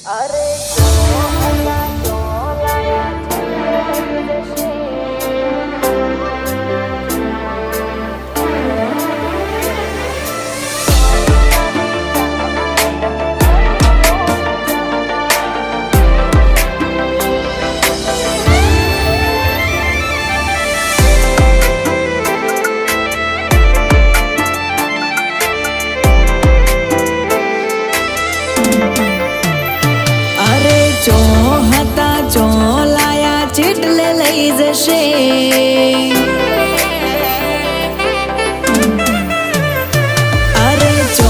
अरे क्यों लाया जैसे ચીટલે લઈ જશે અરે ચો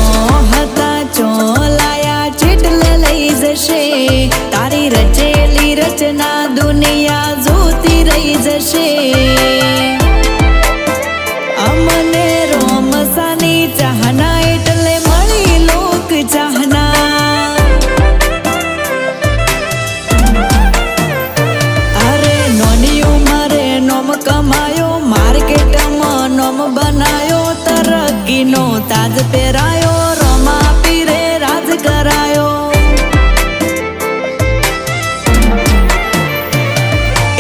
હતા ચો લાયા ચીટલે લઈ જશે તારી રચેલી રચના દુનિયા જોતી રહી જશે અમને રોમસાની ચાહના એટલે મળી લોક ચાહના કમાયો માર્કેટમાં નોમ બનાયો તરક્કીનો તાજ પહેરાયો રમા પીરે રાજ કરાયો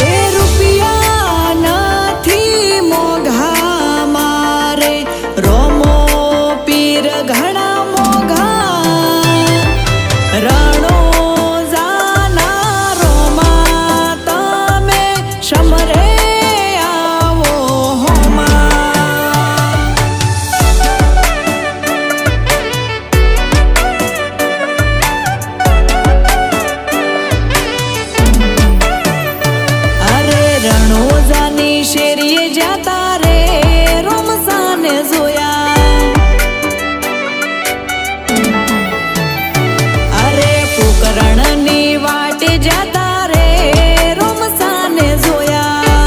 એ રૂપિયા નથી મોઘા મારે રોમો પીર ઘણા મોઘા રણો જાના રોમા તમે સમરે શેરીએ જાતા રે રોમસાને જોયા અરે પોકરણની વાટે જાતા રે રોમસાને જોયા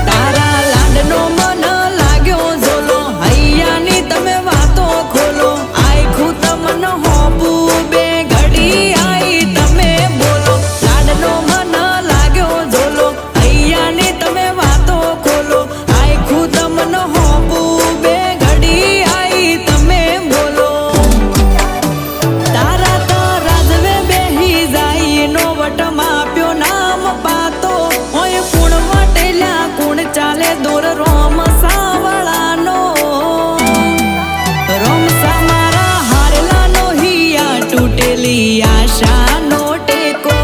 તારા લાડનો મન લાગ્યો ઝોલો હૈયાની તમે વાતો ખોલો આખું તમને હોપું બે ઘડી આઈ તમે બોલો લાડનો આશાનો ટેકો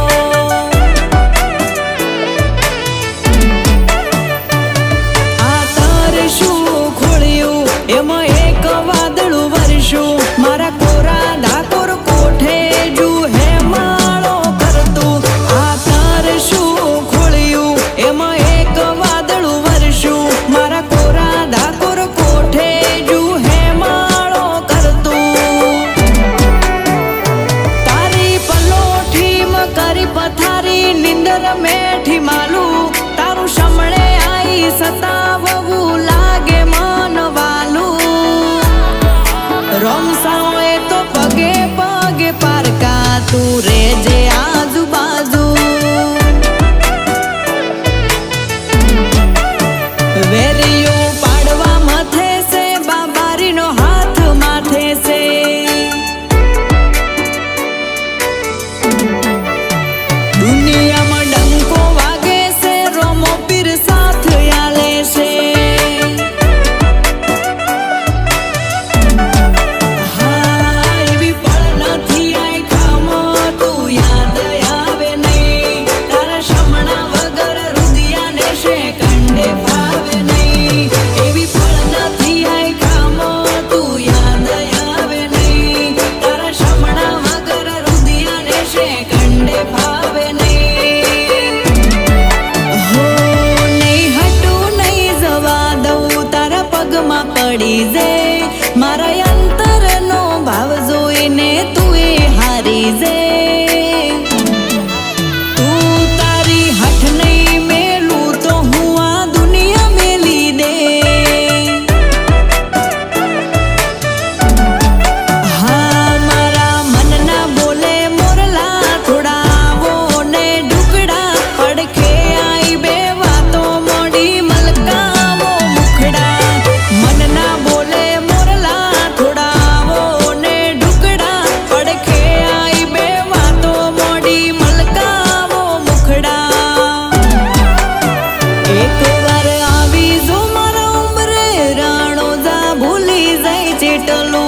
આ તરશું ખોળ્યું એમાં એક વાદળું વરસ્યું મારા કોરા ડાકોર કોઠે જુ હે માળો કરતું આ તરશું ખોળ્યું એમાં એક વાદળું વરસ્યું મારા કોરા ડાકોર કોઠે જુ હે માળો કરતું કરી પથારી નિંદર મેઠી માલું તારું સમળે આઈ સતાવવું લાગે મન વાલું રોમસાઓએ તો પગે પગે પારકા તું રેજે આજુબાજુ વેરીઓ પાડવા માથે છે બાબારીનો હાથ માથે છે દુનિયામાં ડંકો વાગે છે રોમો પીર સાથ આલે છે હા એવી પળ નથી આઈ ખામાં તું યાદ આવે નહીં તારા શમણા વગર રુદિયાને છે કંડે ફાવે નહીં એવી પળ નથી આઈ ખામાં તું યાદ આવે નહીં તારા શમણા વગર રુદિયાને છે કંડે ફાવે નહીં પડી જે મારા અંતરનો ભાવ જોઈને તું એ હારી જે તું તારી હઠ નહીં મેલું તો હું આ દુનિયા મેલી દે હા મારા મનના બોલે મોરલા થોડાવો ને ઢુકડા પડખે આઈ બે વાતો મોડી મલકાવો મુખડા મનના બોલે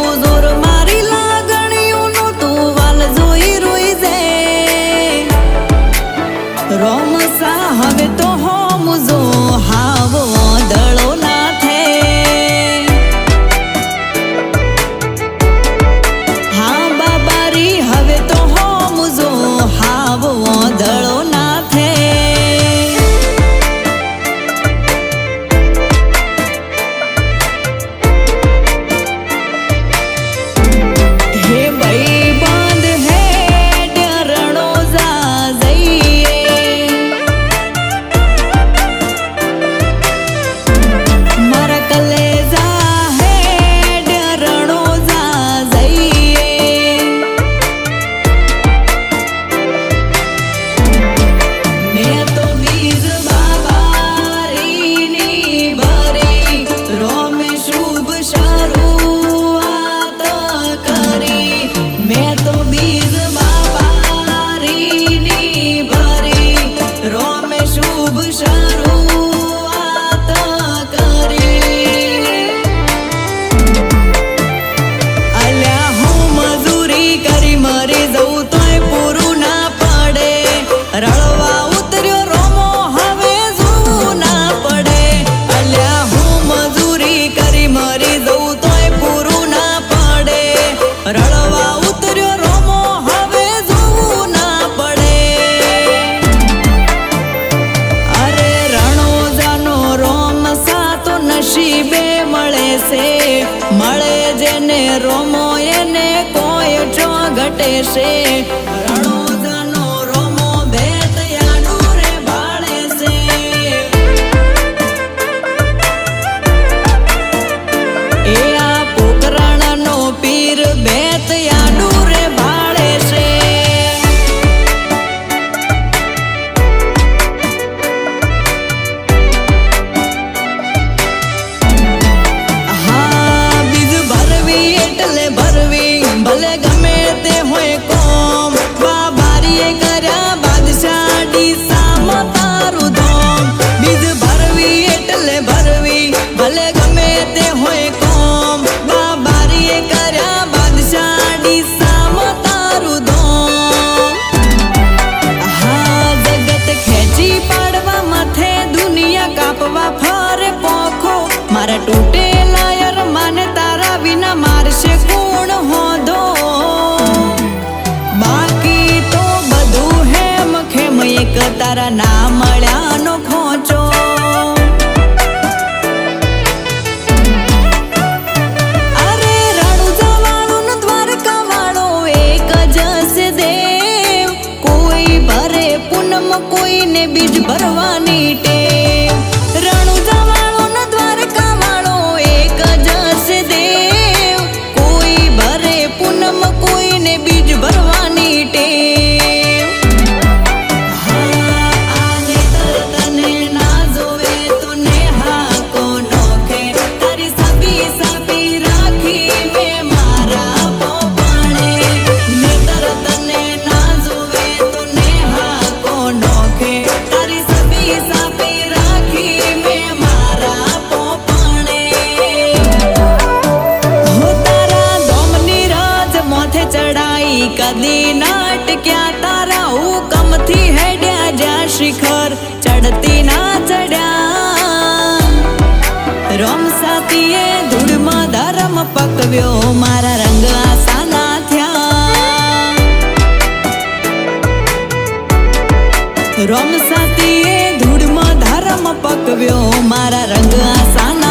તું જોર મારી લાગણીઓનું તું વાલ જોઈ રોઈ જાય રોમસા હવે તો હોમ જો હાવો દળો ના થે હા બાબારી હવે તો હોમ જો હાવો દળો ના થે હે ભાઈ બંધ હે ડરણો જા જઈએ મારા કલેજા હે ડરણો જા જઈએ મેં તો બીજ બાબારીની ભરી રોમે શુભ શરૂઆત કરી મેં તો બીજ બાબારીની ભરી રોમે શુભ શરૂઆત કરી અલ્યા હું મજૂરી કરી મરી જવું તોય પૂરું ના પડે રળવા ઉતર્યો રોમો હવે જોવું ના પડે અલ્યા હું મજૂરી કરી મરી જવું તોય પૂરું ના પડે રળવા ઉતર્યો રોમો હવે જોવું ના પડે અરે રણોજાનો રોમ સાતો નસીબે મળે છે મળે જેને રોમો એને કોઈ જો ઘટે છે રણોજાનો રોમો બેતયાડું રે બાળે છે એ આ પોકરણનો પીર બેતયાડું રે બાળે છે હા બીજ ભરવી એટલે ભરવી ભલે ગમે તે હોય કોમ બાબારીએ કર્યા બાદશાહ ડીસામાં તારું ધોમ બીજ ભરવી એટલે ભરવી ભલે ગમે તે હોય કોમ બાબારીએ કર્યા બાદશાહ ડીસામાં તારું ધોમ હા જગત ખેંચી પાડવા માથે દુનિયા કાપવા ફરે પોખો મારા તૂટેલા યાર માને તારા વિના મારશે કોણ હોધો બાકી તો બધું હેમ ખેમ એક તારા ના મળ્યાનો ખોચો અરે રણુજા વાળો ને દ્વારકા વાળો એક જ છે દેવ કોઈ ભરે પૂનમ કોઈને બીજ ભરવાની ટેવ રણુજા વાળો ને દ્વારકા વાળો એક જ છે દેવ કોઈ ભરે પૂનમ કોઈને બીજ ભરવાની ટેવ હા આને તને ના જોવે તો નેહા કો નોખે તારી સબી સાપી રાખી મે મારા પોપણે નેતર તને ના જોવે તો નેહા કો નોખે તારી સબી સાપી રાખી મે મારા પોપણે હો તારા દોમની રાજ મોથે ચડાઈ કદી નાટક્યા તારા હુકમથી હેડ્યા જ્યાં શિખર ચડતી ના ચડ્યા રોમ સાથીએ ધૂળમાં ધર્મ પકવ્યો મારા રંગ આસાના થયા રોમ સાથીએ ધૂળમાં ધર્મ પકવ્યો મારા રંગ આસાના